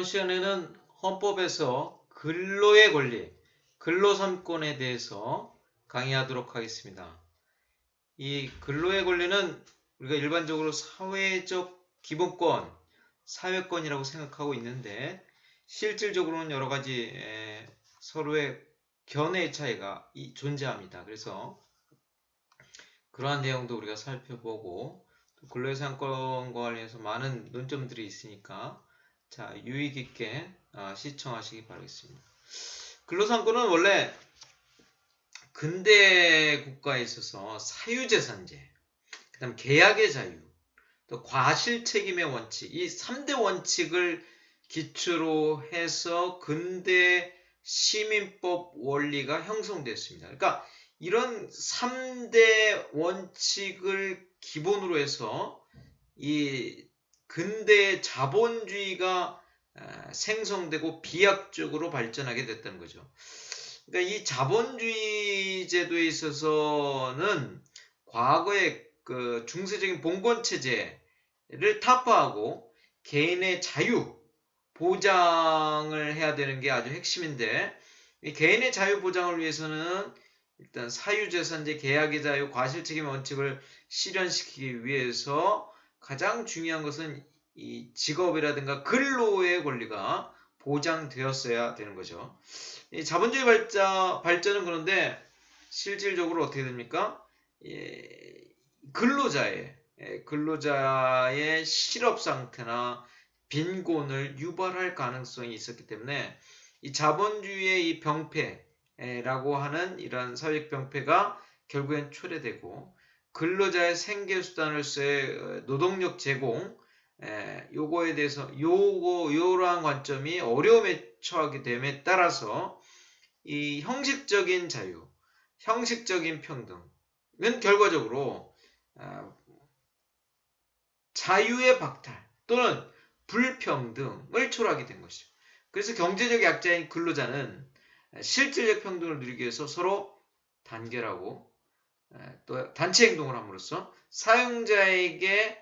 이번 시간에는 헌법에서 근로의 권리, 근로3권에 대해서 강의하도록 하겠습니다. 이 근로의 권리는 우리가 일반적으로 사회적 기본권, 사회권이라고 생각하고 있는데 실질적으로는 여러 가지 서로의 견해의 차이가 존재합니다. 그래서 그러한 내용도 우리가 살펴보고 근로의 상권과 관련해서 많은 논점들이 있으니까 자, 유익 있게 시청하시기 바라겠습니다. 근로상권은 원래 근대 국가에 있어서 사유재산제, 그 다음 계약의 자유, 또 과실책임의 원칙, 이 3대 원칙을 기초로 해서 근대 시민법 원리가 형성됐습니다. 그러니까 이런 3대 원칙을 기본으로 해서 이 근대 자본주의가 생성되고 비약적으로 발전하게 됐다는 거죠. 그러니까 이 자본주의 제도에 있어서는 과거의 그 중세적인 봉건 체제를 타파하고 개인의 자유 보장을 해야 되는 게 아주 핵심인데, 이 개인의 자유 보장을 위해서는 일단 사유재산제, 계약의 자유, 과실책임 원칙을 실현시키기 위해서 가장 중요한 것은 이 직업이라든가 근로의 권리가 보장되었어야 되는 거죠. 이 자본주의 발전은 그런데 실질적으로 어떻게 됩니까? 근로자의 실업 상태나 빈곤을 유발할 가능성이 있었기 때문에 이 자본주의의 이 병폐라고 하는 이런 사회적 병폐가 결국엔 초래되고 근로자의 생계수단으로서의 노동력 제공 요거에 대해서 요러한 관점이 어려움에 처하게 됨에 따라서 이 형식적인 자유, 형식적인 평등은 결과적으로 자유의 박탈 또는 불평등을 초래하게 된 것이죠. 그래서 경제적 약자인 근로자는 실질적 평등을 누리기 위해서 서로 단결하고 또 단체 행동을 함으로써 사용자에게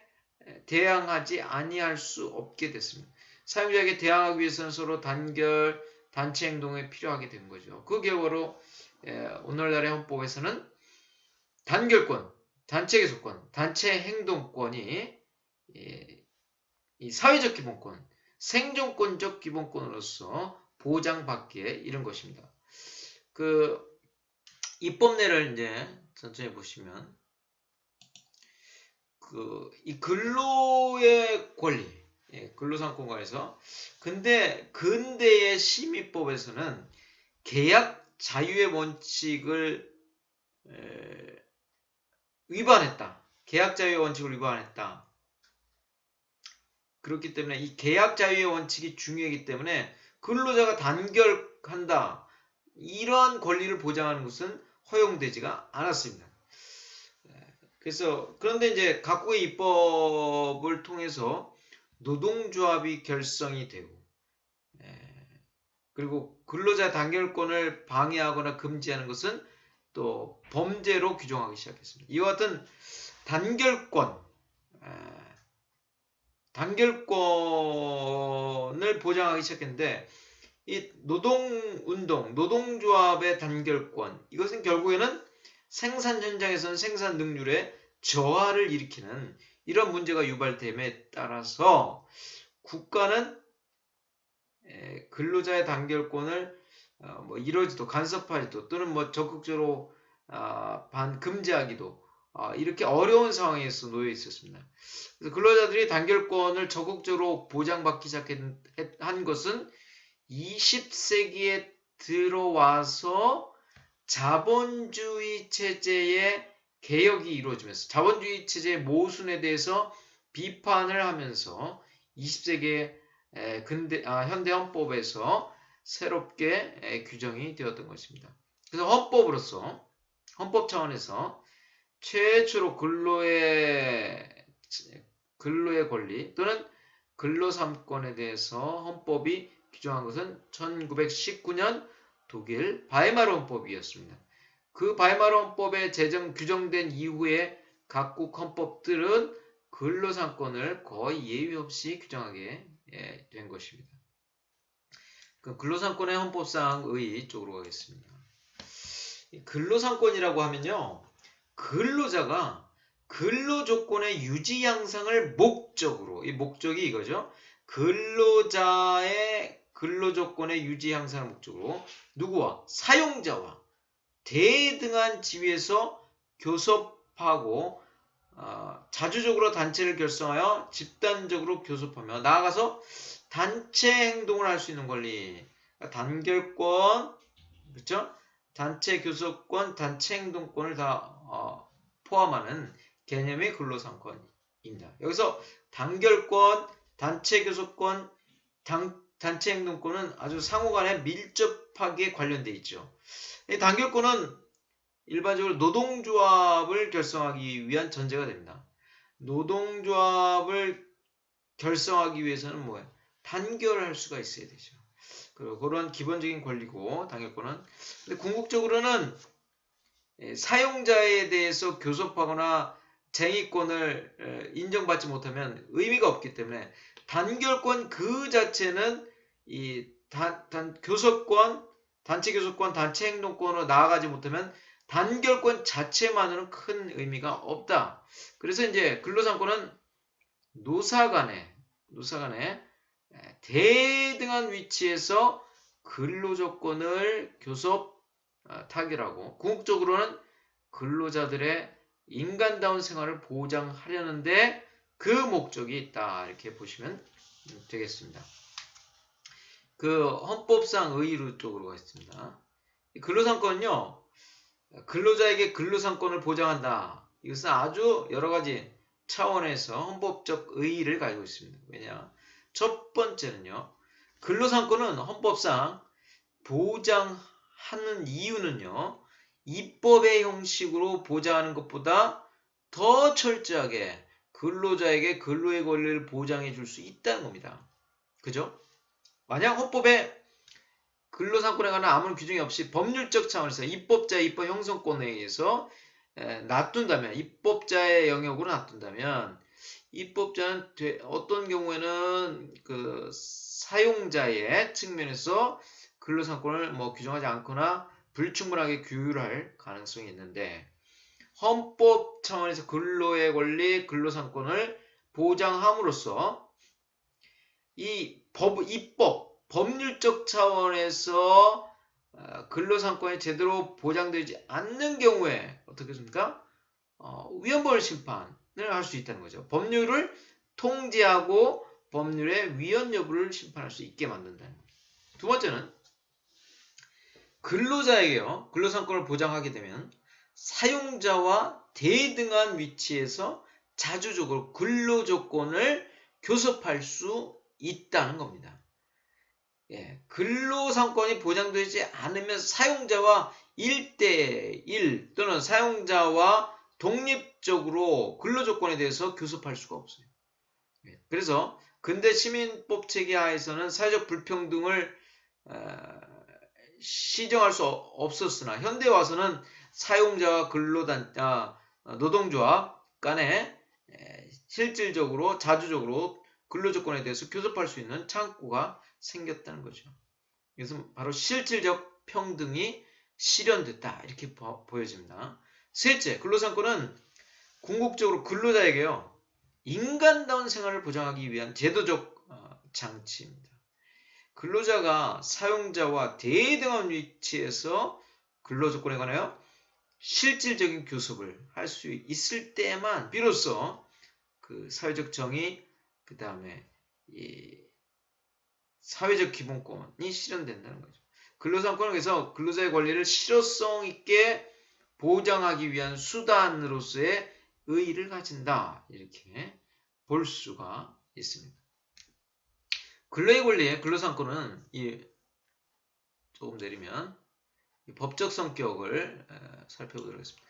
대항하지 아니할 수 없게 됐습니다. 사용자에게 대항하기 위해서는 서로 단결, 단체 행동이 필요하게 된 거죠. 그 결과로 오늘날의 헌법에서는 단결권, 단체 개속권, 단체 행동권이 이 사회적 기본권, 생존권적 기본권으로서 보장받기에 이른 것입니다. 그 입법례를 이제 천천히 보시면 이 근로의 권리, 근로상권과에서 근대의 심의법에서는 계약 자유의 원칙을 위반했다. 계약 자유의 원칙을 위반했다. 그렇기 때문에 이 계약 자유의 원칙이 중요하기 때문에 근로자가 단결한다. 이러한 권리를 보장하는 것은 허용되지가 않았습니다. 그런데 이제 각국의 입법을 통해서 노동조합이 결성이 되고 그리고 근로자 단결권을 방해하거나 금지하는 것은 또 범죄로 규정하기 시작했습니다. 이와 같은 단결권을 보장하기 시작했는데 이 노동운동, 노동조합의 단결권 이것은 결국에는 생산 현장에서는 생산 능률의 저하를 일으키는 이런 문제가 유발됨에 따라서 국가는 근로자의 단결권을 이러지도 간섭하지도 또는 적극적으로 금지하기도 이렇게 어려운 상황에서 놓여 있었습니다. 그래서 근로자들이 단결권을 적극적으로 보장받기 시작한 것은 20세기에 들어와서 자본주의 체제의 개혁이 이루어지면서 자본주의 체제의 모순에 대해서 비판을 하면서 20세기의 현대 헌법에서 새롭게 규정이 되었던 것입니다. 그래서 헌법 차원에서 최초로 근로의 권리 또는 근로3권에 대해서 헌법이 규정한 것은 1919년 독일 바이마르 헌법이었습니다. 그 바이마르 헌법에 규정된 이후에 각국 헌법들은 근로3권을 거의 예외 없이 규정하게 된 것입니다. 그 근로상권의 헌법상의 쪽으로 가겠습니다. 근로상권이라고 하면요, 근로자가 근로조건의 유지 향상을 목적으로, 이 목적이 이거죠. 근로자의 근로조건의 유지 향상을 목적으로 누구와? 사용자와 대등한 지위에서 교섭하고 자주적으로 단체를 결성하여 집단적으로 교섭하며 나아가서 단체 행동을 할 수 있는 권리, 단결권, 그렇죠? 단체 교섭권, 단체 행동권을 다 포함하는 개념의 근로상권입니다. 여기서 단결권, 단체 교섭권, 단체 행동권은 아주 상호간에 밀접하게 관련되어 있죠. 이 단결권은 일반적으로 노동조합을 결성하기 위한 전제가 됩니다. 노동조합을 결성하기 위해서는 뭐예요? 단결할 수가 있어야 되죠. 그리고 그런 기본적인 권리고 단결권은. 근데 궁극적으로는 사용자에 대해서 교섭하거나 쟁의권을 인정받지 못하면 의미가 없기 때문에 단결권 그 자체는 이 교섭권, 단체 교섭권, 단체 행동권으로 나아가지 못하면 단결권 자체만으로는 큰 의미가 없다. 그래서 이제 근로상권은 노사 간에 대등한 위치에서 근로조건을 교섭 타결하고 궁극적으로는 근로자들의 인간다운 생활을 보장하려는데 그 목적이 있다. 이렇게 보시면 되겠습니다. 그 헌법상 의무 쪽으로 가겠습니다. 근로상권은요, 근로자에게 근로상권을 보장한다. 이것은 아주 여러 가지 차원에서 헌법적 의의를 가지고 있습니다. 왜냐? 첫 번째는요, 근로상권은 헌법상 보장하는 이유는요, 입법의 형식으로 보장하는 것보다 더 철저하게 근로자에게 근로의 권리를 보장해 줄 수 있다는 겁니다. 그죠? 만약 헌법에 근로상권에 관한 아무런 규정이 없이 법률적 차원에서 입법자의 입법 형성권에 의해서 놔둔다면, 입법자의 영역으로 놔둔다면, 입법자는 어떤 경우에는 그 사용자의 측면에서 근로상권을 규정하지 않거나 불충분하게 규율할 가능성이 있는데, 헌법 차원에서 근로의 권리, 근로상권을 보장함으로써 이 법률적 차원에서 근로상권이 제대로 보장되지 않는 경우에 어떻게 했습니까? 위헌벌 심판을 할 수 있다는 거죠. 법률을 통제하고 법률의 위헌 여부를 심판할 수 있게 만든다는 거죠. 두 번째는 근로자에게요, 근로상권을 보장하게 되면 사용자와 대등한 위치에서 자주적으로 근로조건을 교섭할 수 있다는 겁니다. 근로상권이 보장되지 않으면 사용자와 1대1 또는 사용자와 독립적으로 근로조건에 대해서 교섭할 수가 없어요. 그래서 근대 시민법 체계 하에서는 사회적 불평등을 시정할 수 없었으나 현대 와서는 사용자와 노동조합 간에 실질적으로 자주적으로 근로조건에 대해서 교섭할 수 있는 창구가 생겼다는 거죠. 그래서 바로 실질적 평등이 실현됐다 이렇게 보여집니다. 셋째, 근로상권은 궁극적으로 근로자에게요, 인간다운 생활을 보장하기 위한 제도적 장치입니다. 근로자가 사용자와 대등한 위치에서 근로조건에 관하여 실질적인 교섭을 할 수 있을 때만 비로소 그 사회적 정의, 그 다음에 이 사회적 기본권이 실현된다는 거죠. 근로상권은 그래서 근로자의 권리를 실효성 있게 보장하기 위한 수단으로서의 의의를 가진다. 이렇게 볼 수가 있습니다. 근로의 권리의 근로상권은 조금 내리면 법적 성격을 살펴보도록 하겠습니다.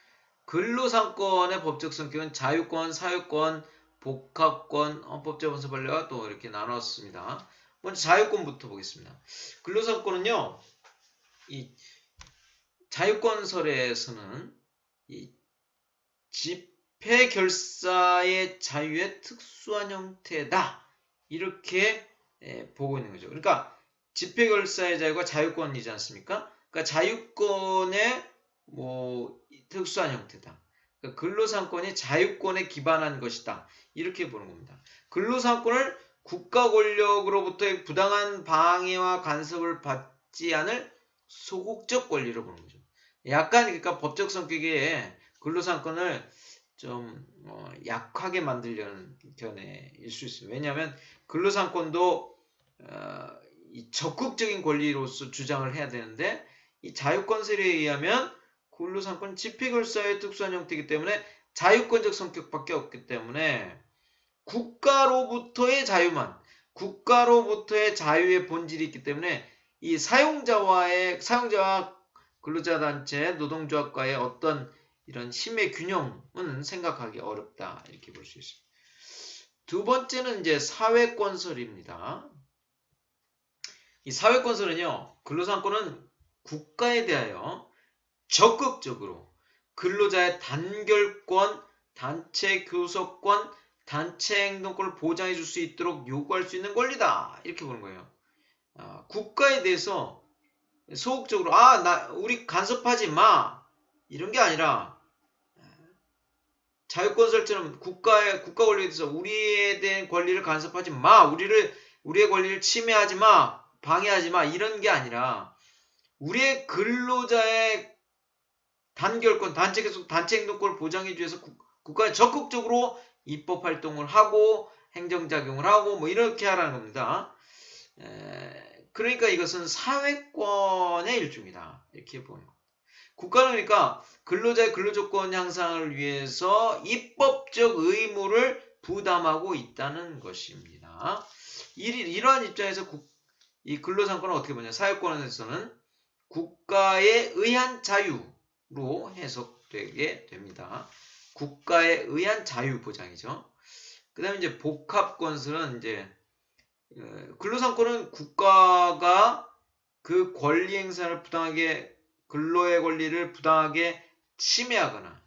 근로상권의 법적 성격은 자유권, 사유권, 복합권, 헌법재판소 판례와 또 이렇게 나눴습니다. 먼저 자유권부터 보겠습니다. 근로상권은요, 이 자유권설에서는 이 집회결사의 자유의 특수한 형태다. 이렇게 보고 있는 거죠. 그러니까 집회결사의 자유가 자유권이지 않습니까? 그러니까 자유권의 특수한 형태다. 그러니까 근로상권이 자유권에 기반한 것이다. 이렇게 보는 겁니다. 근로상권을 국가 권력으로부터의 부당한 방해와 간섭을 받지 않을 소극적 권리로 보는 거죠. 약간 그러니까 법적 성격의 근로상권을 좀 약하게 만들려는 견해일 수 있습니다. 왜냐하면 근로상권도 이 적극적인 권리로서 주장을 해야 되는데 이 자유권설에 의하면 근로상권 집회결사의 특수한 형태이기 때문에 자유권적 성격밖에 없기 때문에 국가로부터의 자유만, 국가로부터의 자유의 본질이 있기 때문에 이 사용자와 근로자단체, 노동조합과의 어떤 이런 힘의 균형은 생각하기 어렵다. 이렇게 볼 수 있습니다. 두 번째는 이제 사회권설입니다. 이 사회권설은요, 근로상권은 국가에 대하여 적극적으로 근로자의 단결권, 단체 교섭권, 단체 행동권을 보장해 줄 수 있도록 요구할 수 있는 권리다. 이렇게 보는 거예요. 국가에 대해서 소극적으로 우리 간섭하지 마. 이런 게 아니라 자유권설처럼 국가 권리에 대해서 우리에 대한 권리를 간섭하지 마. 우리의 권리를 침해하지 마. 방해하지 마. 이런 게 아니라 우리의 근로자의 단결권, 단체 계속 단체 행동권을 보장해 주기 위해서 국가에 적극적으로 입법 활동을 하고 행정작용을 하고 이렇게 하라는 겁니다. 그러니까 이것은 사회권의 일종이다. 이렇게 보는 겁니다. 국가는 그러니까 근로자의 근로조건 향상을 위해서 입법적 의무를 부담하고 있다는 것입니다. 이러한 입장에서 이 근로상권은 어떻게 보냐? 사회권에서는 국가에 의한 자유로 해석되게 됩니다. 국가에 의한 자유 보장이죠. 그 다음에 이제 복합권설은 이제 근로상권은 국가가 그 권리 행사를 부당하게 근로의 권리를 부당하게 침해하거나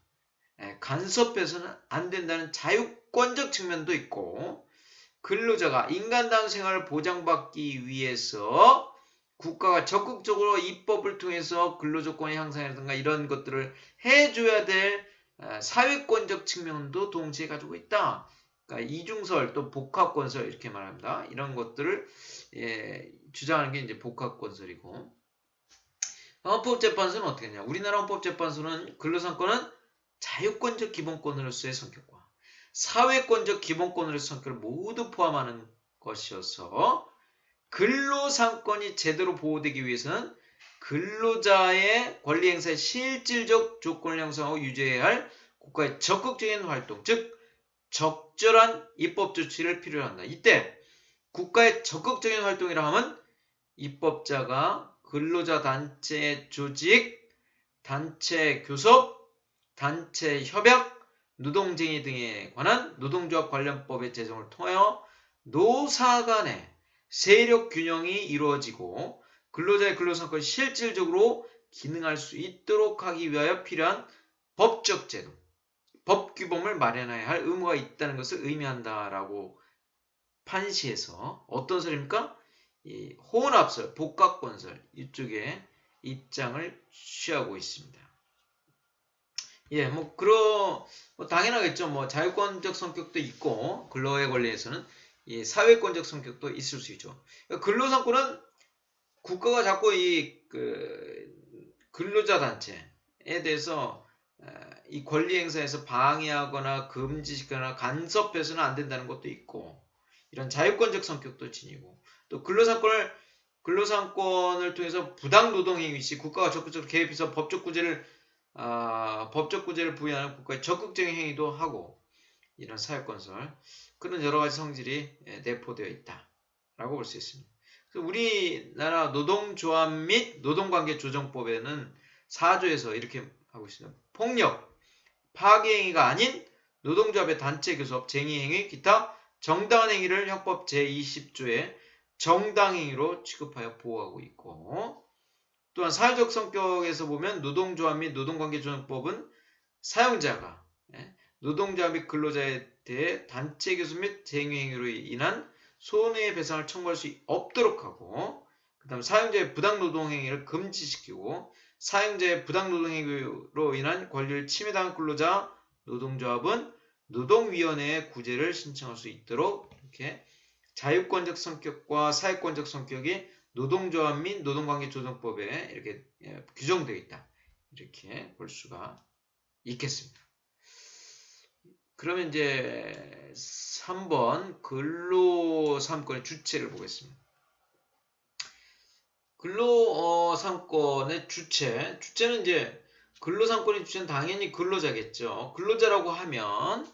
간섭해서는 안 된다는 자유권적 측면도 있고 근로자가 인간다운 생활을 보장받기 위해서 국가가 적극적으로 입법을 통해서 근로조건의 향상이라든가 이런 것들을 해줘야 될 사회권적 측면도 동시에 가지고 있다. 그러니까 이중설 또 복합권설 이렇게 말합니다. 이런 것들을 주장하는 게 이제 복합권설이고 헌법재판소는 어떻게 하냐? 우리나라 헌법재판소는 근로상권은 자유권적 기본권으로서의 성격과 사회권적 기본권으로서의 성격을 모두 포함하는 것이어서 근로상권이 제대로 보호되기 위해서는 근로자의 권리 행사의 실질적 조건을 형성하고 유지해야 할 국가의 적극적인 활동, 즉 적절한 입법 조치를 필요로 한다. 이때 국가의 적극적인 활동이라 하면 입법자가 근로자 단체 조직, 단체 교섭, 단체 협약, 노동쟁의 등에 관한 노동조합 관련법의 제정을 통하여 노사 간의 세력 균형이 이루어지고 근로자의 근로상권이 실질적으로 기능할 수 있도록 하기 위하여 필요한 법적 제도, 법규범을 마련해야 할 의무가 있다는 것을 의미한다라고 판시해서 어떤 설입니까? 이 혼합설, 복합권설 이쪽에 입장을 취하고 있습니다. 당연하겠죠. 자유권적 성격도 있고 근로의 권리에서는 사회권적 성격도 있을 수 있죠. 그러니까 근로상권은 국가가 자꾸 근로자 단체에 대해서 이 권리 행사에서 방해하거나 금지시거나 간섭해서는 안 된다는 것도 있고 이런 자유권적 성격도 지니고 또 근로상권을 통해서 부당 노동행위 시 국가가 적극적으로 개입해서 법적 구제를 부여하는 국가의 적극적인 행위도 하고 이런 사회권설 그런 여러 가지 성질이 내포되어 있다라고 볼 수 있습니다. 그래서 우리나라 노동조합 및 노동관계조정법에는 4조에서 이렇게 하고 있습니다. 폭력, 파괴행위가 아닌 노동조합의 단체 교섭, 쟁의행위, 기타 정당한 행위를 형법 제20조에 정당행위로 취급하여 보호하고 있고 또한 사회적 성격에서 보면 노동조합 및 노동관계조정법은 사용자가 노동자 및 근로자에 대해 단체 교섭 및 쟁의행위로 인한 손해배상을 청구할 수 없도록 하고 그 다음 사용자의 부당노동행위를 금지시키고 사용자의 부당노동행위로 인한 권리를 침해당한 근로자 노동조합은 노동위원회에 구제를 신청할 수 있도록 이렇게 자유권적 성격과 사회권적 성격이 노동조합 및 노동관계조정법에 이렇게 규정되어 있다. 이렇게 볼 수가 있겠습니다. 그러면 이제 3번 근로사무권의 주체를 보겠습니다. 근로사무권의 주체는 이제 근로사무권의 주체는 당연히 근로자겠죠. 근로자라고 하면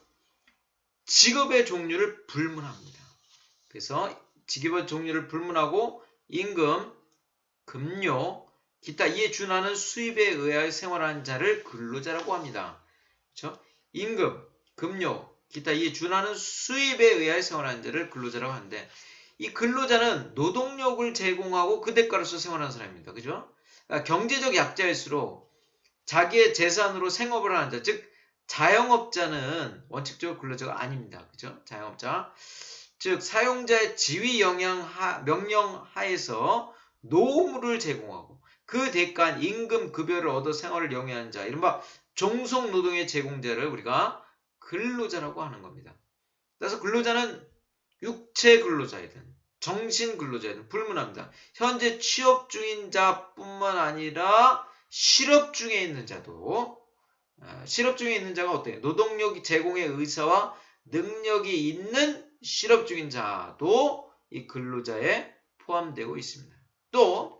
직업의 종류를 불문합니다. 그래서 직업의 종류를 불문하고 임금, 급료, 기타 이에 준하는 수입에 의하여 생활하는 자를 근로자라고 합니다. 그렇죠? 임금, 급료, 기타 이에 준하는 수입에 의하여 생활하는 자를 근로자라고 하는데 이 근로자는 노동력을 제공하고 그 대가로서 생활하는 사람입니다. 그죠? 그러니까 경제적 약자일수록 자기의 재산으로 생업을 하는 자, 즉 자영업자는 원칙적으로 근로자가 아닙니다. 그죠? 자영업자. 즉 사용자의 지위 명령 하에서 노무를 제공하고 그 대가한 임금 급여를 얻어 생활을 영위하는 자, 이른바 종속 노동의 제공자를 우리가 근로자라고 하는 겁니다. 그래서 근로자는 육체 근로자이든 정신 근로자이든 불문합니다. 현재 취업 중인 자뿐만 아니라 실업 중에 있는 자도 실업 중에 있는 자가 어때요? 노동력 제공의 의사와 능력이 있는 실업 중인 자도 이 근로자에 포함되고 있습니다. 또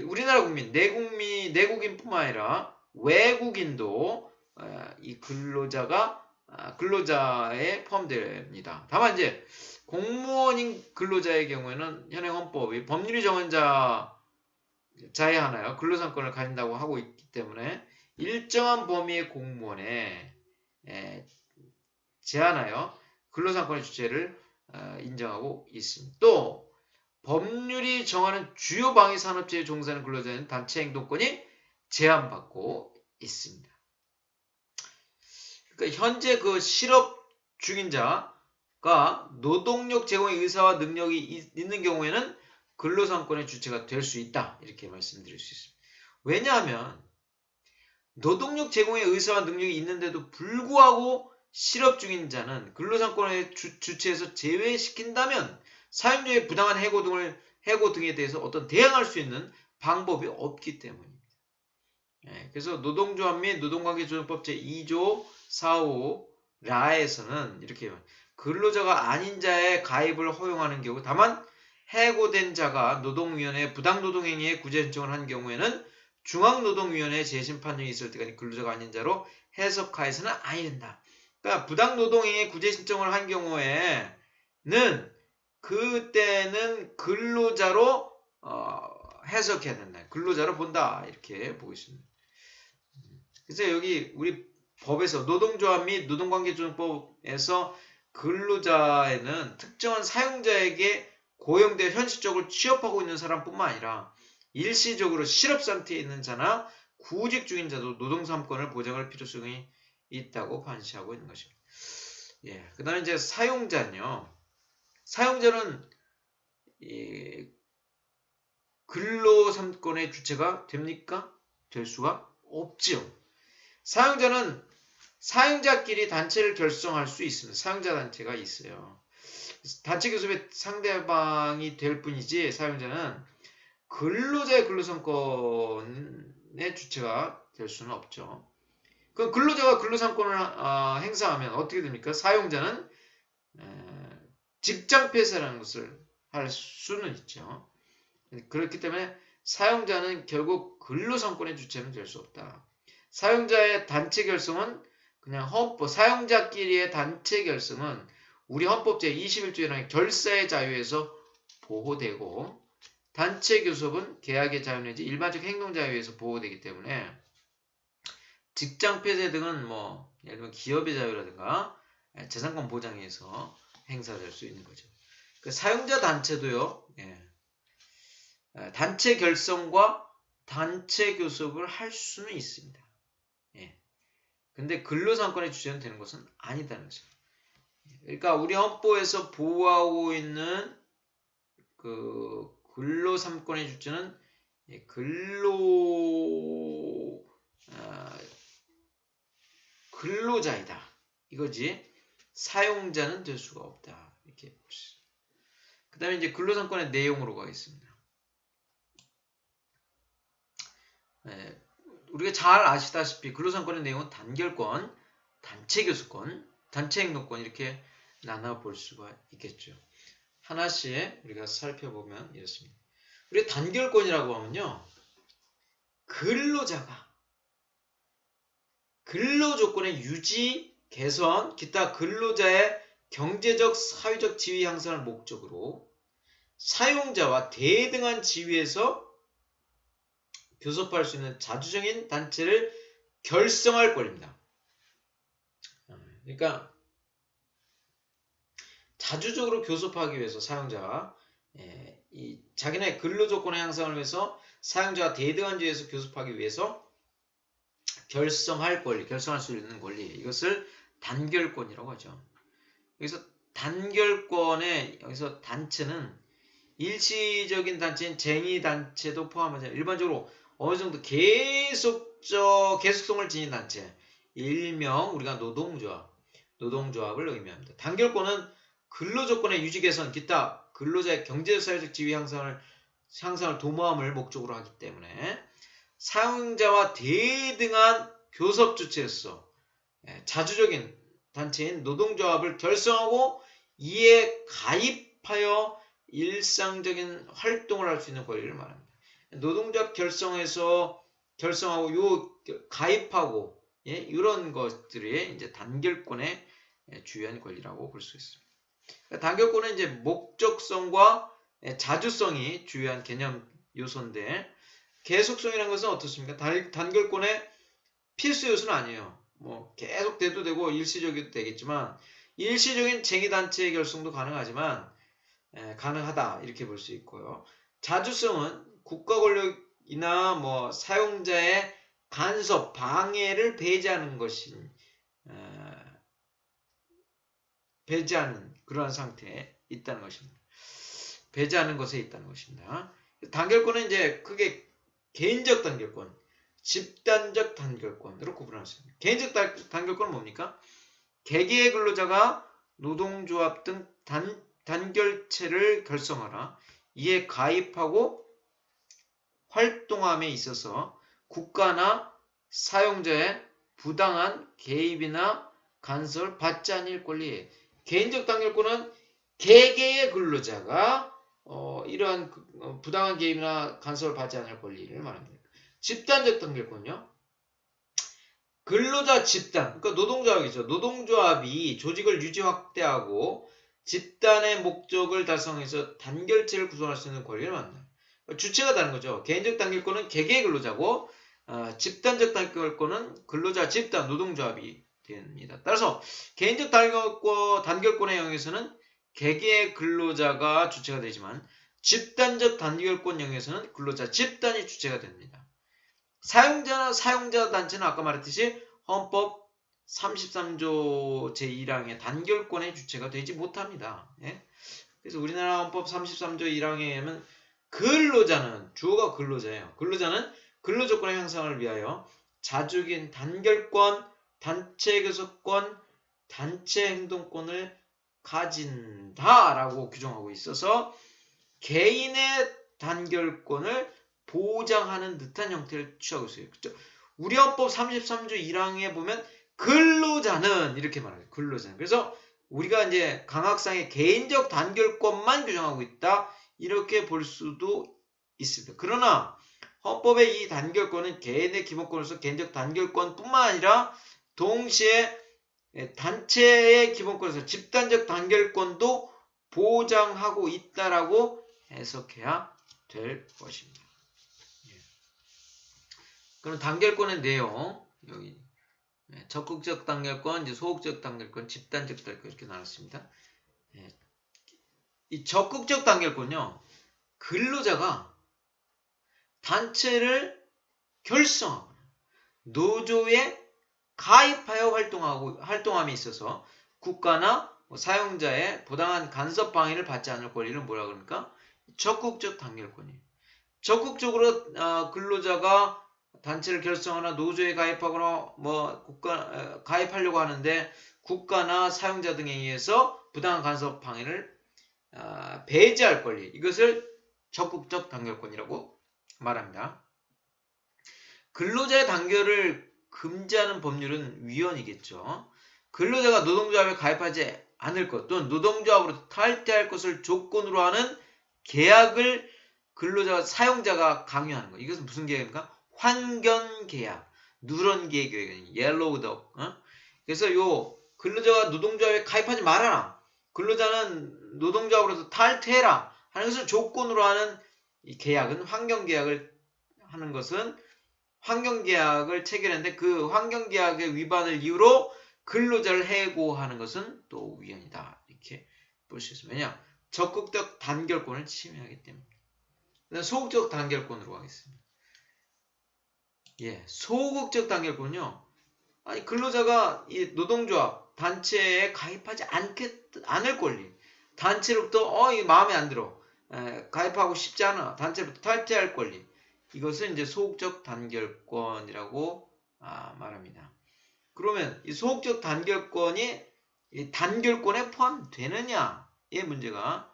우리나라 국민, 내국인뿐만 아니라 외국인도 이 근로자에 포함됩니다. 다만 이제 공무원인 근로자의 경우에는 현행 헌법이 법률이 정한 자에 하나요 근로상권을 가진다고 하고 있기 때문에 일정한 범위의 공무원에 제한하여 근로상권의 주체를 인정하고 있습니다. 또 법률이 정하는 주요 방위 산업체에 종사하는 근로자는 단체 행동권이 제한받고 있습니다. 그러니까 현재 그 실업 중인 자가 노동력 제공의 의사와 능력이 있는 경우에는 근로상권의 주체가 될 수 있다. 이렇게 말씀드릴 수 있습니다. 왜냐하면 노동력 제공의 의사와 능력이 있는데도 불구하고 실업 중인 자는 근로상권의 주체에서 제외시킨다면 사용자의 부당한 해고 등에 대해서 어떤 대응할 수 있는 방법이 없기 때문입니다. 그래서 노동조합 및 노동관계조정법 제2조 4호 라에서는 이렇게 근로자가 아닌 자의 가입을 허용하는 경우 다만 해고된 자가 노동위원회에 부당노동행위에 구제 신청을 한 경우에는 중앙노동위원회에 재심 판정이 있을 때까지 근로자가 아닌 자로 해석하여서는 아니 된다. 그러니까 부당노동행위에 구제 신청을 한 경우에는 그때는 근로자로 해석해야 된다. 근로자로 본다. 이렇게 보고 있습니다. 그래서 여기 우리 법에서 노동조합 및 노동관계조정법에서 근로자에는 특정한 사용자에게 고용되어 현실적으로 취업하고 있는 사람뿐만 아니라 일시적으로 실업 상태에 있는 자나 구직 중인 자도 노동삼권을 보장할 필요성이 있다고 판시하고 있는 것입니다. 그 다음에 이제 사용자는요. 사용자는 근로삼권의 주체가 됩니까? 될 수가 없지요. 사용자는 사용자끼리 단체를 결성할 수 있습니다. 사용자 단체가 있어요. 단체 교섭의 상대방이 될 뿐이지 사용자는 근로자의 근로상권의 주체가 될 수는 없죠. 그럼 근로자가 근로상권을 행사하면 어떻게 됩니까? 사용자는 직장 폐쇄라는 것을 할 수는 있죠. 그렇기 때문에 사용자는 결국 근로상권의 주체는 될 수 없다. 사용자의 단체 결성은 그냥 헌법, 사용자끼리의 단체 결성은 우리 헌법 제21조에 결사의 자유에서 보호되고 단체 교섭은 계약의 자유 내지 일반적 행동 자유에서 보호되기 때문에 직장 폐쇄 등은 예를 들면 기업의 자유라든가 재산권 보장에서 행사될 수 있는 거죠. 그 사용자 단체도요. 단체 결성과 단체 교섭을 할 수는 있습니다. 근데 근로상권의 주체는 되는 것은 아니다는 거죠. 그러니까 우리 헌법에서 보호하고 있는 그 근로 3권의 주체는 근로자이다. 이거지. 사용자는 될 수가 없다. 이렇게 볼 수 있습니다. 그 다음에 이제 근로 3권의 내용으로 가겠습니다. 우리가 잘 아시다시피 근로 3권의 내용은 단결권, 단체 교섭권, 단체 행동권 이렇게 나눠볼 수가 있겠죠. 하나씩 우리가 살펴보면 이렇습니다. 우리가 단결권이라고 하면요. 근로자가 근로조건의 유지, 개선, 기타 근로자의 경제적, 사회적 지위 향상을 목적으로 사용자와 대등한 지위에서 교섭할 수 있는 자주적인 단체를 결성할 권리입니다. 그러니까 자주적으로 교섭하기 위해서 사용자가 이 자기네 근로조건의 향상을 위해서 사용자와 대등한 지위에서 교섭하기 위해서 결성할 권리, 결성할 수 있는 권리, 이것을 단결권이라고 하죠. 여기서 단결권의 여기서 단체는 일시적인 단체인 쟁의단체도 포함하죠. 일반적으로 어느 정도 계속성을 지닌 단체, 일명 우리가 노동조합을 의미합니다. 단결권은 근로조건의 유지 개선, 기타 근로자의 경제적, 사회적 지위 향상을 도모함을 목적으로 하기 때문에 사용자와 대등한 교섭 주체로서 자주적인 단체인 노동조합을 결성하고 이에 가입하여 일상적인 활동을 할 수 있는 권리를 말합니다. 노동조합 결성하고 가입하고 이런 것들이 이제 단결권의 주요한 권리라고 볼 수 있습니다. 단결권은 이제 목적성과 자주성이 주요한 개념 요소인데 계속성이라는 것은 어떻습니까? 단결권의 필수 요소는 아니에요. 뭐 계속 돼도 되고 일시적이도 되겠지만 일시적인 쟁의단체의 결성도 가능하지만 가능하다 이렇게 볼 수 있고요. 자주성은 국가 권력이나 뭐 사용자의 간섭, 방해를 배제하는 그러한 상태에 있다는 것입니다. 배제하는 것에 있다는 것입니다. 단결권은 이제 크게 개인적 단결권, 집단적 단결권으로 구분할 수 있습니다. 개인적 단결권은 뭡니까? 개개의 근로자가 노동조합 등 단결체를 결성하라. 이에 가입하고 활동함에 있어서 국가나 사용자의 부당한 개입이나 간섭을 받지 않을 권리. 개인적 단결권은 개개의 근로자가 이러한 부당한 개입이나 간섭을 받지 않을 권리를 말합니다. 집단적 단결권은요. 근로자 집단, 그러니까 노동조합이죠. 노동조합이 조직을 유지 확대하고 집단의 목적을 달성해서 단결체를 구성할 수 있는 권리를 말합니다. 주체가 다른 거죠. 개인적 단결권은 개개의 근로자고 집단적 단결권은 근로자 집단 노동조합이 됩니다. 따라서 개인적 단결권의 영역에서는 개개의 근로자가 주체가 되지만 집단적 단결권 영역에서는 근로자 집단이 주체가 됩니다. 사용자 단체는 아까 말했듯이 헌법 33조 제1항의 단결권의 주체가 되지 못합니다. 그래서 우리나라 헌법 33조 1항에 의하면 근로자는 주어가 근로자예요. 근로자는 근로조건의 향상을 위하여 자주적인 단결권, 단체 교섭권, 단체 행동권을 가진다라고 규정하고 있어서 개인의 단결권을 보장하는 듯한 형태를 취하고 있어요. 그렇죠? 우리 헌법 33조 1항에 보면 근로자는 이렇게 말해요. 근로자는. 그래서 우리가 이제 강학상의 개인적 단결권만 규정하고 있다. 이렇게 볼 수도 있습니다. 그러나 헌법의 이 단결권은 개인의 기본권으로서 개인적 단결권뿐만 아니라 동시에 단체의 기본권에서 집단적 단결권도 보장하고 있다라고 해석해야 될 것입니다. 그럼 단결권의 내용 여기 적극적 단결권, 이제 소극적 단결권, 집단적 단결권 이렇게 나눴습니다. 이 적극적 단결권요, 근로자가 단체를 결성하거나 노조에 가입하여 활동함에 있어서 국가나 사용자의 부당한 간섭 방해를 받지 않을 권리를 뭐라 그럽니까? 적극적 단결권이에요. 적극적으로 근로자가 단체를 결성하거나 노조에 가입하거나 가입하려고 하는데 국가나 사용자 등에 의해서 부당한 간섭 방해를 배제할 권리, 이것을 적극적 단결권이라고 말합니다. 근로자의 단결을 금지하는 법률은 위헌이겠죠. 근로자가 노동조합에 가입하지 않을 것 또는 노동조합으로 탈퇴할 것을 조건으로 하는 계약을 근로자와 사용자가 강요하는 것. 이것은 무슨 계약입니까? 환경계약, 누런계약, 옐로우덕. 그래서 요 근로자가 노동조합에 가입하지 말아라. 근로자는 노동조합으로서 탈퇴해라 하는 것을 조건으로 하는 이 계약은 환경계약을 하는 것은 환경계약을 체결했는데 그 환경계약의 위반을 이유로 근로자를 해고하는 것은 또 위헌이다. 이렇게 볼 수 있습니다. 왜냐? 적극적 단결권을 침해하기 때문에. 소극적 단결권으로 가겠습니다. 예, 소극적 단결권은요. 아니 근로자가 이 노동조합 단체에 가입하지 않을 권리. 단체로부터 이 마음에 안 들어. 가입하고 싶지 않아. 단체로부터 탈퇴할 권리. 이것은 이제 소극적 단결권이라고 말합니다. 그러면 이 소극적 단결권이 이 단결권에 포함되느냐의 문제가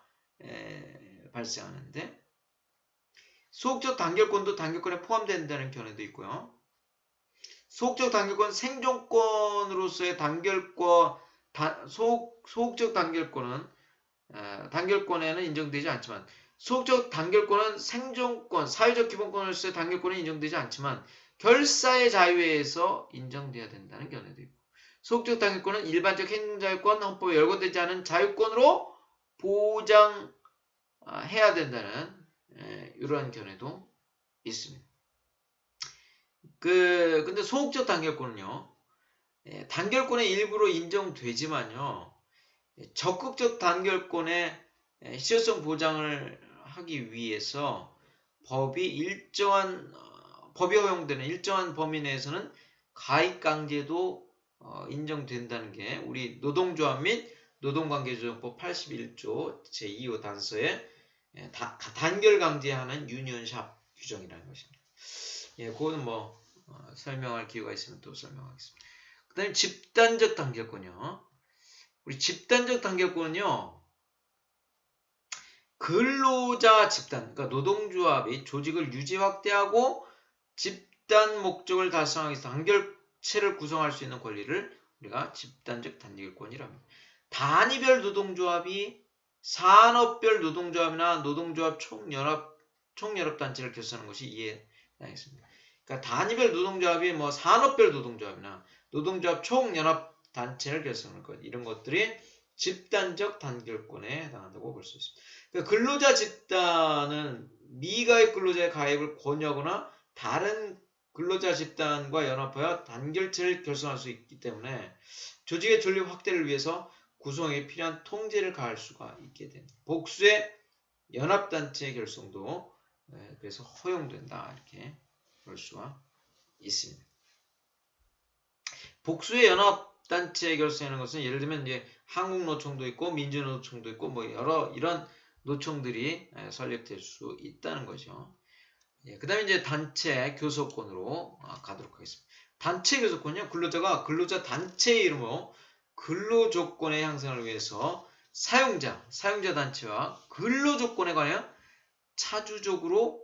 발생하는데 소극적 단결권도 단결권에 포함된다는 견해도 있고요. 소극적 단결권 생존권으로서의 단결권 소극적 단결권은 단결권에는 인정되지 않지만 소극적 단결권은 생존권, 사회적 기본권으로서의 단결권은 인정되지 않지만 결사의 자유에 의해서 인정돼야 된다는 견해도 있고 소극적 단결권은 일반적 행정자유권, 헌법에 열거되지 않은 자유권으로 보장해야 된다는 이러한 견해도 있습니다. 근데 소극적 단결권은요, 단결권의 일부로 인정되지만요, 적극적 단결권의 실효성 보장을 하기 위해서 법이 허용되는 일정한 범위 내에서는 가입 강제도 인정된다는 게 우리 노동조합 및 노동관계조정법 81조 제2호 단서에 단결 강제하는 유니언샵 규정이라는 것입니다. 예, 그거는 설명할 기회가 있으면 또 설명하겠습니다. 그 다음에 집단적 단결권이요. 우리 집단적 단결권은요, 근로자 집단, 그러니까 노동조합이 조직을 유지 확대하고 집단 목적을 달성하기 위해서 단결체를 구성할 수 있는 권리를 우리가 집단적 단결권이라고 합니다. 단위별 노동조합이 산업별 노동조합이나 노동조합 총연합단체를 결성하는 것이 이해하겠습니다. 그러니까 단위별 노동조합이 산업별 노동조합이나 노동조합 총연합단체를 결성하는 것, 이런 것들이 집단적 단결권에 해당한다고 볼 수 있습니다. 그러니까 근로자 집단은 미가입 근로자의 가입을 권유하거나 다른 근로자 집단과 연합하여 단결체를 결성할 수 있기 때문에 조직의 존립 확대를 위해서 구성에 필요한 통제를 가할 수가 있게 됩니다. 복수의 연합단체 결성도 그래서 허용된다, 이렇게 볼 수가 있습니다. 복수의 연합단체 결성하는 것은 예를 들면 이제 한국노총도 있고 민주노총도 있고 여러 이런 노총들이 설립될 수 있다는 거죠. 그 다음에 이제 단체 교섭권으로 가도록 하겠습니다. 단체 교섭권은요, 근로자가 근로자 단체의 이름으로 근로조건의 향상을 위해서 사용자 단체와 근로조건에 관하여 차주적으로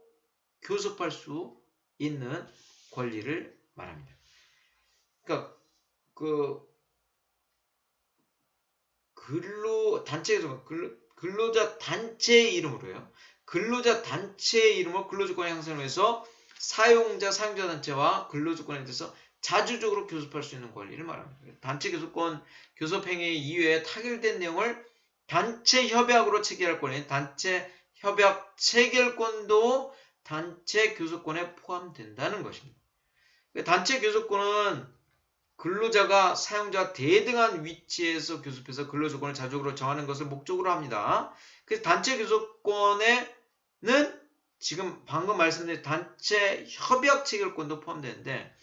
교섭할 수 있는 권리를 말합니다. 그러니까 근로자 단체의 이름으로요. 근로자 단체의 이름으로 근로조건의 향상을 위해서 사용자 단체와 근로조건에 대해서 자주적으로 교섭할 수 있는 권리를 말합니다. 단체 교섭권, 교섭행위 이외에 타결된 내용을 단체 협약으로 체결할 권리는 단체 협약 체결권도 단체 교섭권에 포함된다는 것입니다. 단체 교섭권은 근로자가 사용자와 대등한 위치에서 교섭해서 근로조건을 자주적으로 정하는 것을 목적으로 합니다. 그래서 단체 교섭권에는 지금 방금 말씀드린 단체 협약 체결권도 포함되는데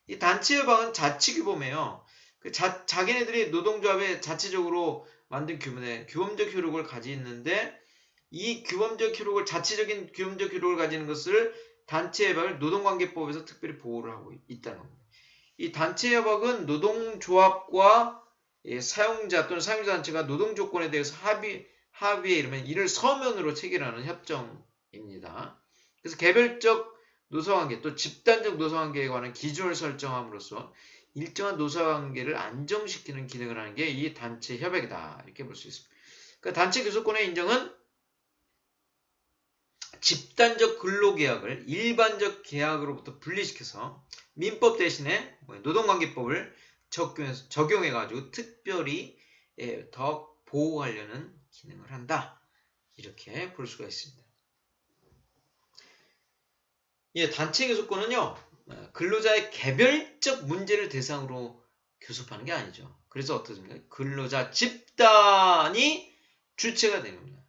이 단체 협약은 자치규범이에요. 자기네들이 노동조합에 자체적으로 만든 규범에 규범적 효력을 가지고 있는데 이 규범적 효력을 자체적인 규범적 효력을 가지는 것을 단체 협약을 노동관계법에서 특별히 보호를 하고 있다는 겁니다. 이 단체 협약은 노동조합과 사용자 또는 사용자 단체가 노동 조건에 대해서 합의에 이르면 이를 서면으로 체결하는 협정입니다. 그래서 개별적 노사관계 또 집단적 노사관계에 관한 기준을 설정함으로써 일정한 노사관계를 안정시키는 기능을 하는 게 이 단체 협약이다. 이렇게 볼 수 있습니다. 그러니까 단체 교섭권의 인정은 집단적 근로계약을 일반적 계약으로부터 분리시켜서 민법 대신에 노동관계법을 적용해가지고 특별히 더 보호하려는 기능을 한다. 이렇게 볼 수가 있습니다. 단체 교섭권은요, 근로자의 개별적 문제를 대상으로 교섭하는 게 아니죠. 그래서 어떻습니까? 근로자 집단이 주체가 되는 겁니다.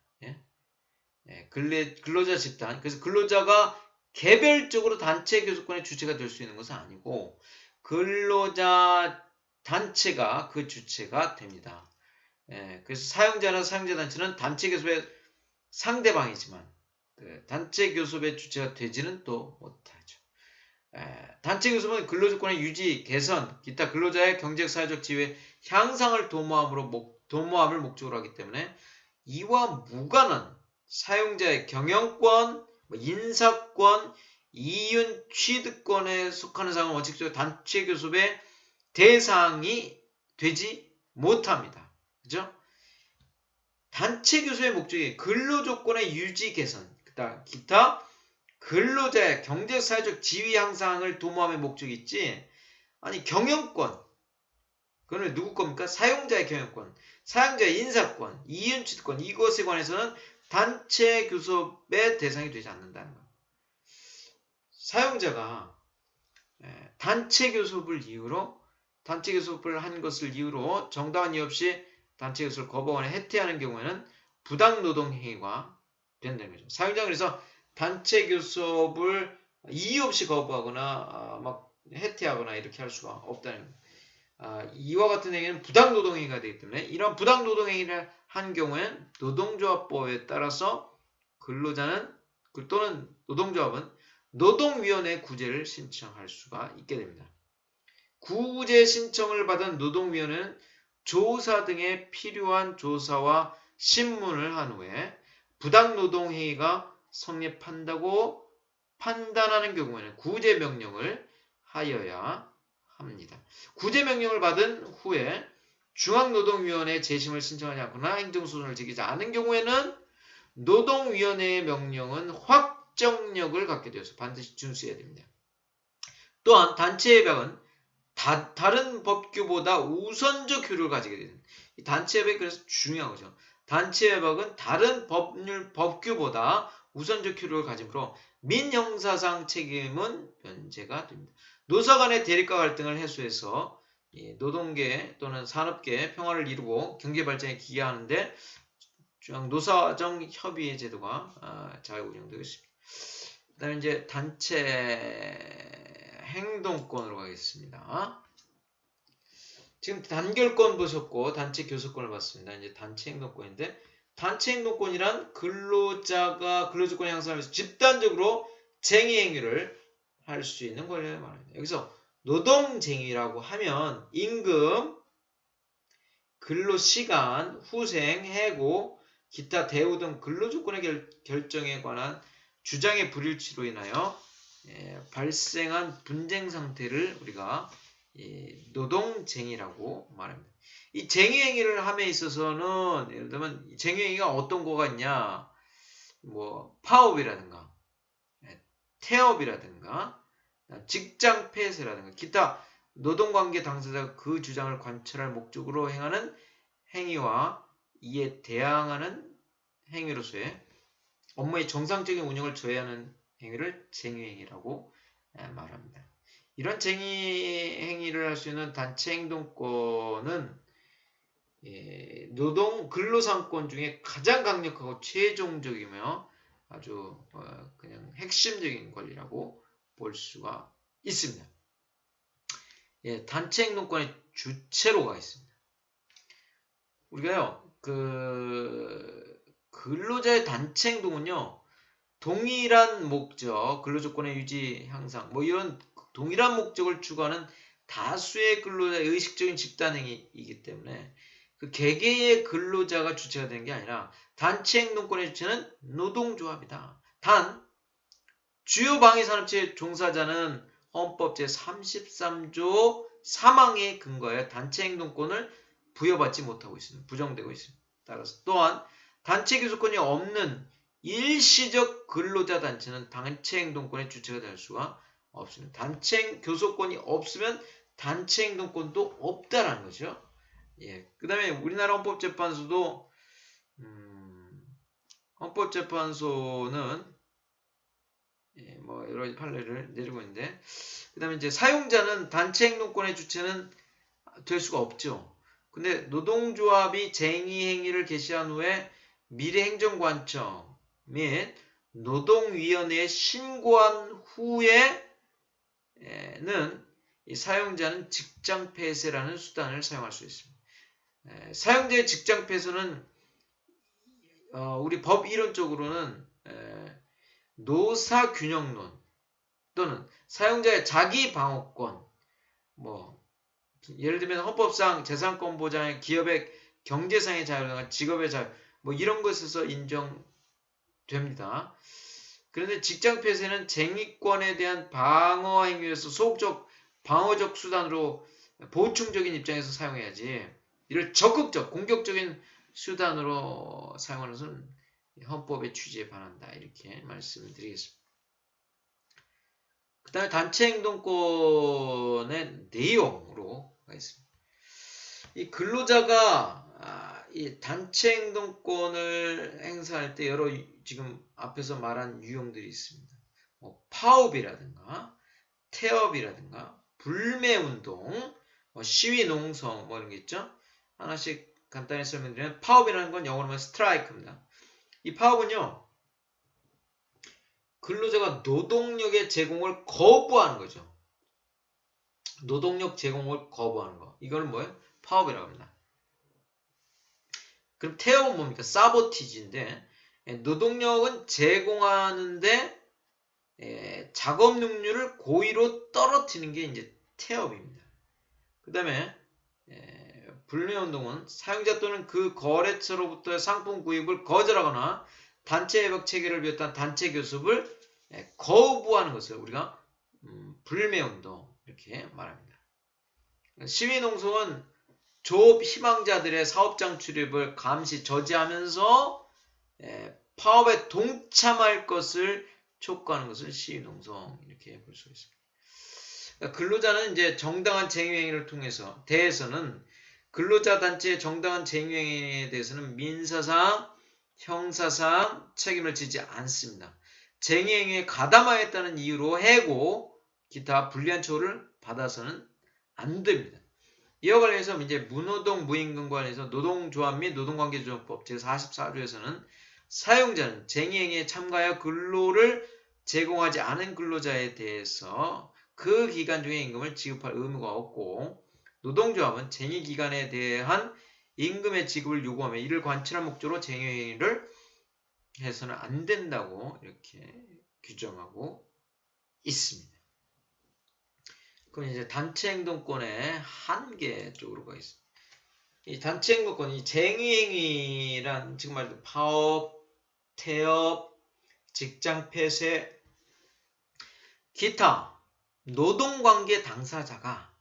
근로자 집단. 그래서 근로자가 개별적으로 단체 교섭권의 주체가 될 수 있는 것은 아니고 근로자 단체가 그 주체가 됩니다. 그래서 사용자나 사용자 단체는 단체 교섭의 상대방이지만 단체 교섭의 주체가 되지는 또 못하죠. 단체 교섭은 근로조건의 유지, 개선, 기타 근로자의 경제 사회적 지위의 향상을 도모함을 목적으로 하기 때문에 이와 무관한 사용자의 경영권, 인사권, 이윤 취득권에 속하는 사항은 원칙적으로 단체 교섭의 대상이 되지 못합니다. 그죠? 단체 교섭의 목적이 근로조건의 유지, 개선, 기타 근로자의 경제 사회적 지위 향상을 도모함의 목적이 있지, 아니 경영권, 그건 누구 겁니까? 사용자의 경영권, 사용자의 인사권, 이윤 취득권, 이것에 관해서는 단체 교섭의 대상이 되지 않는다는 겁니다. 사용자가 단체 교섭을 한 것을 이유로 정당한 이유 없이 단체 교섭을 거부하거나 해태하는 경우에는 부당노동행위가 된다는 거죠. 사용자는 그래서 단체 교섭을 이유 없이 거부하거나 막 해태하거나 이렇게 할 수가 없다는 겁니다. 이와 같은 행위는 부당노동행위가 되기 때문에 이런 부당노동행위를 한 경우엔 노동조합법에 따라서 근로자는 또는 노동조합은 노동위원회 구제를 신청할 수가 있게 됩니다. 구제 신청을 받은 노동위원회는 조사 등에 필요한 조사와 신문을 한 후에 부당노동행위가 성립한다고 판단하는 경우에는 구제명령을 하여야 합니다. 구제명령을 받은 후에 중앙노동위원회에 재심을 신청하지 않거나 행정소송을 제기하지 않은 경우에는 노동위원회의 명령은 확정력을 갖게 되어서 반드시 준수해야 됩니다. 또한 단체협약은 다른 법규보다 우선적 효력을 가지게 됩니다. 이 단체협약이 그래서 중요한 거죠. 단체협약은 다른 법규보다 우선적 효력을 가지므로 민형사상 책임은 면제가 됩니다. 노사 간의 대립과 갈등을 해소해서 노동계 또는 산업계의 평화를 이루고 경제 발전에 기여하는데 노사정 협의회 제도가 잘 운영되고 있습니다. 그 다음에 이제 단체 행동권으로 가겠습니다. 지금 단결권 보셨고 단체 교섭권을 봤습니다. 이제 단체 행동권인데 단체 행동권이란 근로자가 근로조건을 향상하기 위해서 집단적으로 쟁의 행위를 할 수 있는 권리를 말합니다. 여기서 노동쟁의라고 하면 임금, 근로시간, 후생, 해고, 기타 대우 등 근로조건의 결정에 관한 주장의 불일치로 인하여 발생한 분쟁 상태를 우리가 노동쟁의라고 말합니다. 이 쟁의행위를 함에 있어서는 예를 들면 쟁의행위가 어떤 거가 있냐, 파업이라든가 태업이라든가 직장 폐쇄라든가 기타 노동관계 당사자가 그 주장을 관철할 목적으로 행하는 행위와 이에 대항하는 행위로서의 업무의 정상적인 운영을 저해하는 행위를 쟁의행위라고 말합니다. 이런 쟁의행위를 할 수 있는 단체 행동권은 노동 근로상권 중에 가장 강력하고 최종적이며 아주 그냥 핵심적인 권리라고 볼 수가 있습니다. 단체 행동권의 주체로가 있습니다. 우리가요, 근로자의 단체 행동은요, 동일한 목적, 근로조건의 유지, 향상, 뭐 이런 동일한 목적을 추구하는 다수의 근로자의 의식적인 집단행위이기 때문에 그 개개의 근로자가 주체가 되는 게 아니라 단체 행동권의 주체는 노동조합이다. 단 주요 방위산업체 종사자는 헌법 제33조 3항에 근거하여 단체 행동권을 부여받지 못하고 있습니다. 부정되고 있습니다. 따라서 또한 단체 교섭권이 없는 일시적 근로자 단체는 단체 행동권의 주체가 될 수가 없습니다. 단체 교섭권이 없으면 단체 행동권도 없다라는 거죠. 예. 그 다음에 우리나라 헌법재판소도 헌법재판소는 뭐 여러 가지 판례를 내리고 있는데, 그 다음에 이제 사용자는 단체 행동권의 주체는 될 수가 없죠. 근데 노동조합이 쟁의행위를 개시한 후에 미래행정관청 및 노동위원회에 신고한 후에는 이 사용자는 직장폐쇄라는 수단을 사용할 수 있습니다. 사용자의 직장폐쇄는 우리 법 이론적으로는 노사균형론 또는 사용자의 자기방어권, 뭐 예를 들면 헌법상 재산권 보장, 기업의 경제상의 자유나 직업의 자유, 뭐 이런 것에서 인정됩니다. 그런데 직장폐쇄는 쟁의권에 대한 방어 행위에서 소극적 방어적 수단으로 보충적인 입장에서 사용해야지, 이를 적극적 공격적인 수단으로 사용하는 것은 헌법의 취지에 반한다, 이렇게 말씀을 드리겠습니다. 그 다음에 단체 행동권의 내용으로 가겠습니다. 이 근로자가 이 단체 행동권을 행사할 때 여러 지금 앞에서 말한 유형들이 있습니다. 뭐 파업이라든가 태업이라든가 불매운동, 뭐 시위 농성, 뭐 이런 게 있죠. 하나씩 간단히 설명드리면, 파업이라는 건 영어로 하면 스트라이크입니다. 이 파업은요, 근로자가 노동력의 제공을 거부하는 거죠. 노동력 제공을 거부하는 거. 이걸 뭐예요? 파업이라고 합니다. 그럼 태업은 뭡니까? 사보티지인데, 노동력은 제공하는데 작업 능률을 고의로 떨어뜨리는 게 이제 태업입니다. 그 다음에 불매운동은 사용자 또는 그 거래처로부터의 상품 구입을 거절하거나 단체 협약 체계를 비롯한 단체 교섭을 거부하는 것을 우리가 불매운동 이렇게 말합니다. 시위농성은 조업 희망자들의 사업장 출입을 감시 저지하면서 파업에 동참할 것을 촉구하는 것을 시위농성 이렇게 볼 수 있습니다. 그러니까 근로자는 이제 정당한 쟁의행위를 통해서 대해서는 근로자 단체의 정당한 쟁의행위에 대해서는 민사상, 형사상 책임을 지지 않습니다. 쟁의행위에 가담하였다는 이유로 해고, 기타 불리한 처우를 받아서는 안 됩니다. 이와 관련해서 이제 무노동 무임금 관련해서 노동조합 및 노동관계조정법 제44조에서는 사용자는 쟁의행위에 참가하여 근로를 제공하지 않은 근로자에 대해서 그 기간 중에 임금을 지급할 의무가 없고, 노동조합은 쟁의기간에 대한 임금의 지급을 요구하며 이를 관철한 목적으로 쟁의행위를 해서는 안 된다고 이렇게 규정하고 있습니다. 그럼 이제 단체 행동권의 한계 쪽으로 가겠습니다. 이 단체 행동권, 이 쟁의행위란 지금 말했던 파업, 태업, 직장 폐쇄, 기타 노동관계 당사자가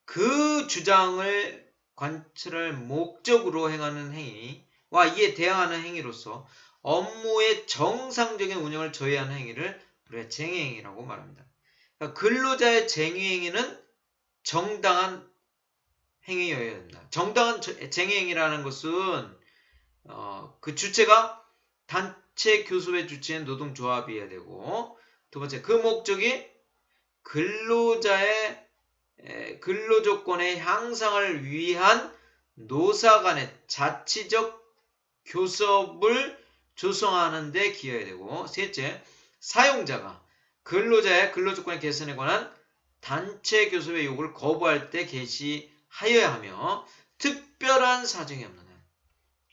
그 주장을 관철할 목적으로 행하는 행위와 이에 대항하는 행위로서 업무의 정상적인 운영을 저해하는 행위를 우리가 쟁의행위라고 말합니다. 그러니까 근로자의 쟁의행위는 정당한 행위여야 됩니다. 정당한 쟁의행위라는 것은 그 주체가 단체 교섭의 주체인 노동조합이어야 되고, 두 번째 그 목적이 근로자의 근로조건의 향상을 위한 노사 간의 자치적 교섭을 조성하는 데 기여해야 되고, 셋째 사용자가 근로자의 근로조건의 개선에 관한 단체 교섭의 요구를 거부할 때 개시하여야 하며, 특별한 사정이 없는 한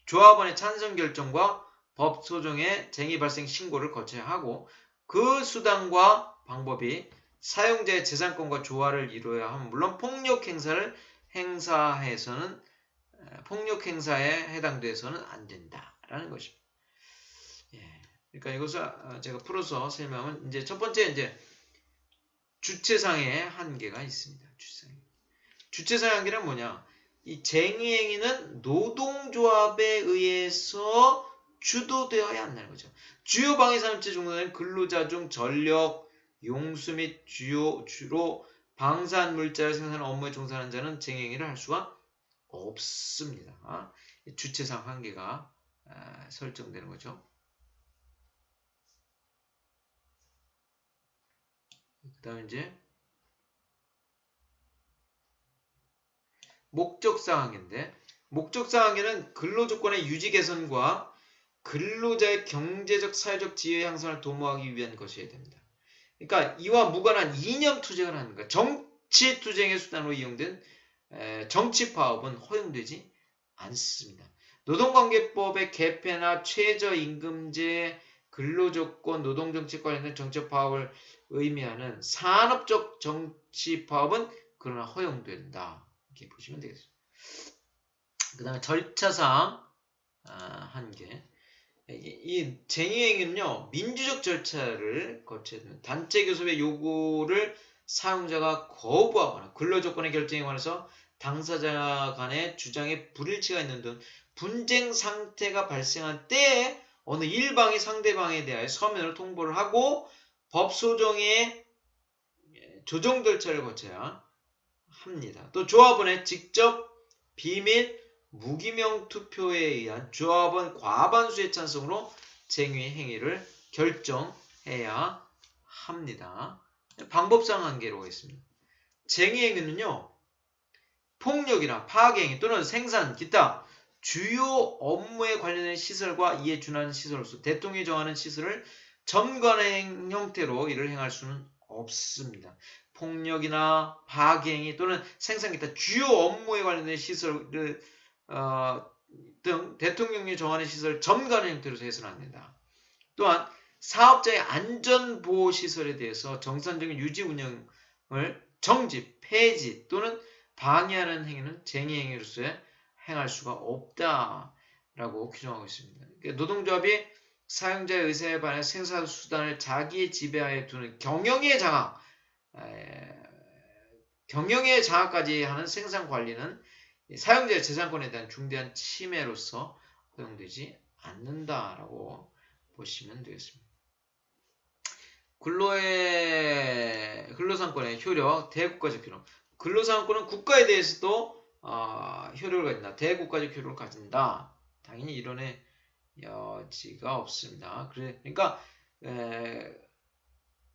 조합원의 찬성 결정과 법소정의 쟁의 발생 신고를 거쳐야 하고 그 수단과 방법이 사용자의 재산권과 조화를 이루어야 하면 물론 폭력 행사에 해당돼서는 안 된다라는 것입니다. 예. 그러니까 이것을 제가 풀어서 설명하면 이제 첫 번째 이제 주체상의 한계가 있습니다. 주체상의 한계는 뭐냐? 이 쟁의행위는 노동조합에 의해서 주도되어야 한다는 거죠. 주요 방위산업체 종사는 근로자 중 전력, 용수 및 주로 방산물자를 생산하는 업무에 종사하는 자는 쟁의행위를 할 수가 없습니다. 주체상 한계가 설정되는 거죠. 그 다음에 이제 목적상 한계인데 목적상 한계는 근로조건의 유지 개선과 근로자의 경제적 사회적 지위 향상을 도모하기 위한 것이어야 됩니다. 그러니까 이와 무관한 이념 투쟁을 하는 것, 정치 투쟁의 수단으로 이용된 정치 파업은 허용되지 않습니다. 노동관계법의 개폐나 최저임금제, 근로조건, 노동정책 관련된 정책 파업을 의미하는 산업적 정치 파업은 그러나 허용된다. 이렇게 보시면 되겠습니다. 그 다음에 절차상 한계. 이 쟁의행위는요, 민주적 절차를 거쳐야 됩니다. 단체교섭의 요구를 사용자가 거부하거나 근로조건의 결정에 관해서 당사자 간의 주장에 불일치가 있는 등 분쟁 상태가 발생한 때에 어느 일방이 상대방에 대하여 서면으로 통보를 하고 법소정의 조정 절차를 거쳐야 합니다. 또 조합원의 직접 비밀 무기명 투표에 의한 조합원 과반수의 찬성으로 쟁의 행위를 결정해야 합니다. 방법상 한계로 있습니다. 쟁의 행위는요, 폭력이나 파괴행위 또는 생산, 기타 주요 업무에 관련된 시설과 이에 준하는 시설로서 대통령이 정하는 시설을 점거하는 형태로 이를 행할 수는 없습니다. 폭력이나 파괴행위 또는 생산, 기타 주요 업무에 관련된 시설을 등 대통령이 정하는 시설을 점거하는 형태로 해서는 안 된다. 또한 사업자의 안전보호시설에 대해서 정상적인 유지 운영을 정지, 폐지 또는 방해하는 행위는 쟁의행위로서 행할 수가 없다라고 규정하고 있습니다. 노동조합이 사용자의 의사에 반해 생산수단을 자기의 지배하에 두는 경영의 장악까지 하는 생산관리는 사용자의 재산권에 대한 중대한 침해로서 허용되지 않는다라고 보시면 되겠습니다. 근로상권의 효력, 대국가적 효력. 근로상권은 국가에 대해서도 효력을 가진다. 대국가적 효력을 가진다. 당연히 이론의 여지가 없습니다. 그러니까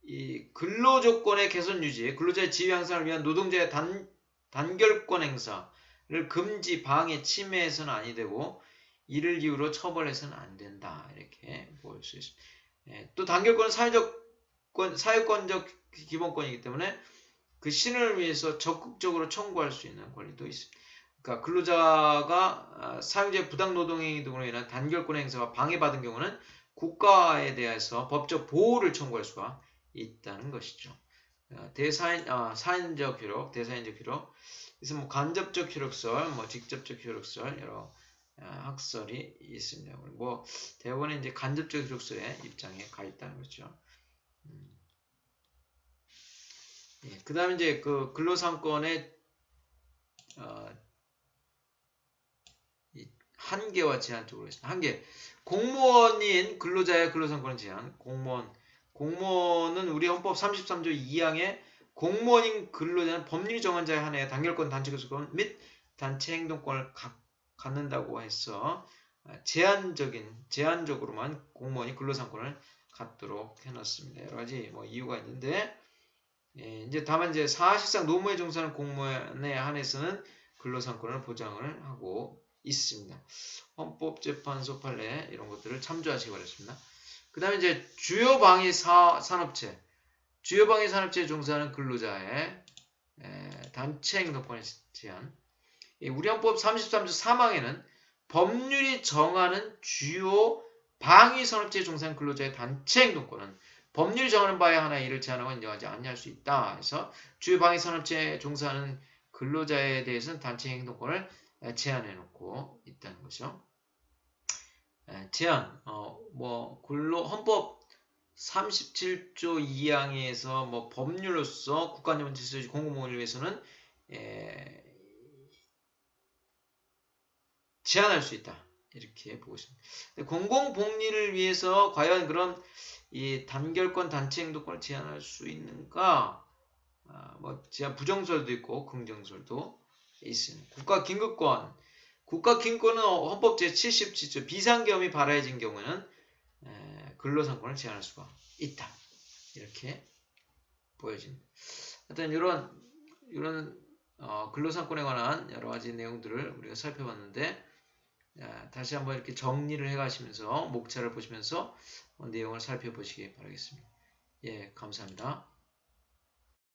이 근로조건의 개선 유지, 근로자의 지위 향상을 위한 노동자의 단결권 행사를 금지, 방해, 침해해서는 아니 되고 이를 이유로 처벌해서는 안 된다. 이렇게 볼 수 있습니다. 또 단결권은 사회권적 기본권이기 때문에 그 실현을 위해서 적극적으로 청구할 수 있는 권리도 있습니다. 그러니까 근로자가 사용자의 부당노동행위 등으로 인한 단결권 행사가 방해받은 경우는 국가에 대해서 법적 보호를 청구할 수가 있다는 것이죠. 사인적 효력, 대사인적 효력, 그래서 뭐 간접적 효력설, 뭐 직접적 효력설 여러 학설이 있습니다. 뭐 대부분은 이제 간접적 효력설의 입장에 가 있다는 거죠. 그 다음에 이제 그 근로상권의 한계와 제한 쪽으로 있습니다. 한계. 공무원인 근로자의 근로상권의 제한. 공무원은 우리 헌법 33조 2항에 공무원인 근로자는 법률이 정한 자에 한해 단결권, 단체교섭권 및 단체 행동권을 갖는다고 해서 제한적으로만 공무원이 근로상권을 갖도록 해놨습니다. 여러 가지 뭐 이유가 있는데, 이제 다만 이제 사실상 노무에 종사하는 공무원에 한해서는 근로상권을 보장을 하고 있습니다. 헌법재판소 판례 이런 것들을 참조하시기 바랍니다. 그 다음에 이제 주요 방위 산업체에 종사하는 근로자의 단체 행동권의 제한. 우리 헌법 33조 3항에는 법률이 정하는 주요 방위산업체에 종사하는 근로자의 단체 행동권은 법률이 정하는 바에 하나의 일을 제한하고 인정하지 아니할 수 있다. 그래서 주요 방위산업체에 종사하는 근로자에 대해서는 단체 행동권을 제한해 놓고 있다는 거죠. 제한, 헌법 37조 2항에서 법률로서 국가안전 질서지 공공복리를 위해서는 제한할 수 있다. 이렇게 보고 있습니다. 공공복리를 위해서 과연 그런 이 단결권 단체 행동권을 제한할 수 있는가? 제한 부정설도 있고 긍정설도 있습니다. 국가긴급권은 헌법 제77조 비상계엄이 발해진 경우에는 근로상권을 제한할 수가 있다. 이렇게 보여집니다. 하여튼 이런 근로상권에 관한 여러 가지 내용들을 우리가 살펴봤는데 다시 한번 이렇게 정리를 해가시면서 목차를 보시면서 내용을 살펴보시기 바라겠습니다. 예, 감사합니다.